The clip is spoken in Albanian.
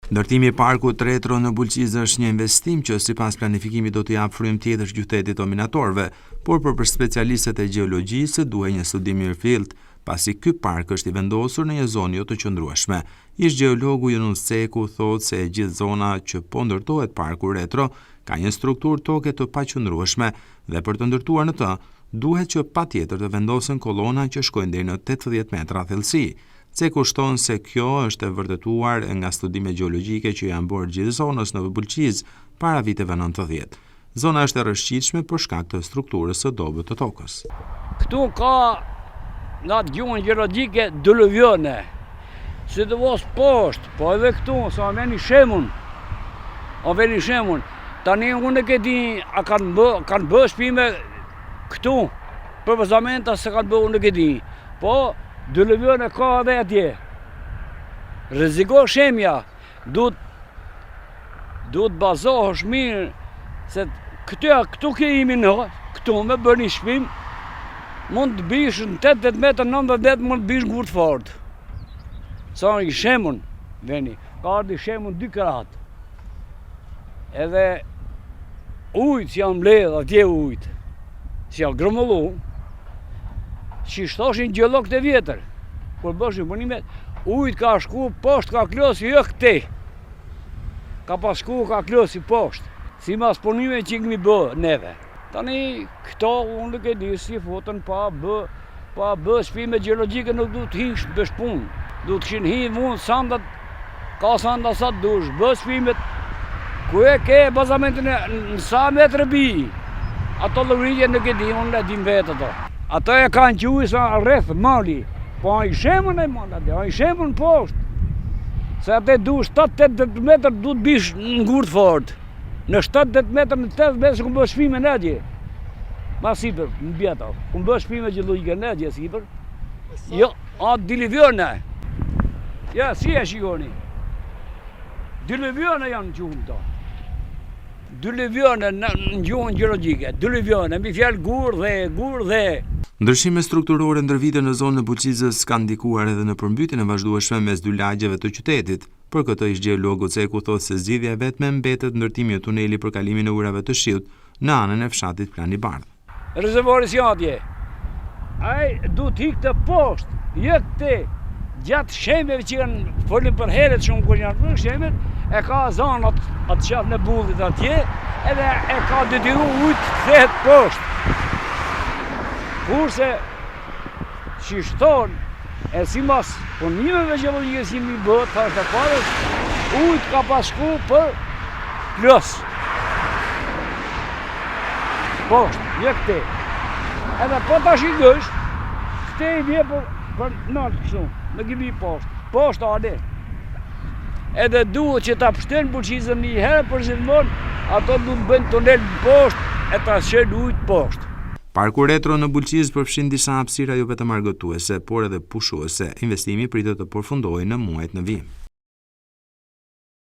Ndërtimi i parkut retro në Bulqiz është një investim që sipas planifikimit do të japë frymë tjetër qytetit të minatorëve, por për specialistët e gjeologjisë duhet një studim mirëfillt, pasi ky park është i vendosur në një zonë jo të qëndrueshme. Ish gjeologu Yunus Ceku thotë se gjithë zona që po ndërtohet parku retro ka një strukturë toke të paqëndrueshme dhe për të ndërtuar në të duhet që patjetër të vendosen kolona që shkojnë deri në 80 metra thellësi. Ceku shton se kjo është e vërtetuar nga studime gjeologjike që janë bërë gjithë zonës në Bulqiz para viteve 90. Zona është e rrëshqitshme për shkak të strukturës së dobët të tokës. Këtu ka nga gjuhën gjeologjike diluvione, sidomos poshtë, po edhe këtu, sa veni shemun. Tani unë e di, a kanë bë shpime këtu, për bazamenta se kanë bë unë e di. Po diluvione ka edhe atje. Rreziko shemja, duhet bazohesh mirë, se këtu kemi në, këtu me bërë një shpim, mund të bish në 80 metra, 90 metra, mund të bish ngurt fort. Sa i shemun, veni, ka ardi shemun 2 krahat. Edhe ujtë që janë mbledh, atje ujtë, që janë grëmullu, që shtoshin gjeologët e vjetër, kur bëshin punimet, ujtë ka shku poshtë, ka klosi, jo këte. Ka pas shku, ka klosi poshtë, si mas punime që kemi bë neve. Tani këto unë nuk e di si fotën pa bë shpime gjeologjike nuk du të hinë bësh punë. Du të kishin hinë mund sandat, ka sandat sa të dush, bë shpimet, ku e ke bazamentin në sa metrë bi. Ato lëvritje nuk e di, unë e dim vetë ato. Ato e kanë quaj sa rreth mali, po a i shemën e mali, a i shemën poshtë. Se atë du 7-8 metrë du të bish në ngurt fort. Në 70 metrë në 80 metrë ku bë shpime në atje. Ma sipër, në bjeta, ku bë shpime gjeologjike në atje sipër. Jo, atë diluvione. Ja, si e shikoni. Diluvione janë në gjuhën këto. Diluvione në gjuhën gjeologjike, diluvione, mbi fjalë gur dhe. Ndryshime strukturore ndër vite në zonën e Bulqizës kanë ndikuar edhe në përmbytjen e vazhdueshme mes dy lagjeve të qytetit. Për këtë ish gjeologu Ceku thotë se zgjidhja e vetme mbetet ndërtimi i tuneli për kalimin e ujrave të shiut në anën e fshatit Plani Bardh. Rezervuari si atje. Ai duhet ikte poshtë, jo këte. Gjatë shemeve që kanë folën për herët shumë kur janë bërë shemet, e ka zonat atë qatë në bullit atje, edhe e ka detyru ujtë kthehet poshtë. Kurse shishton e si mas punimeve gjeologjike si mi bëhet, thashtë e parës, ujtë ka pasku për plus. Poshtë, jo këte. Edhe po ta shikësh, këte i vje për naltë kështu, në gibi poshtë ade. Edhe duhet që ta pështenë Bulqizën një herë për gjithmonë, ato du të bëjnë tunel poshtë e ta shënë ujtë poshtë. Parku retro në Bulqiz përfshin disa hapësira jo vetëm argëtuese, por edhe pushuese. Investimi pritet të përfundojë në muajt në vijim.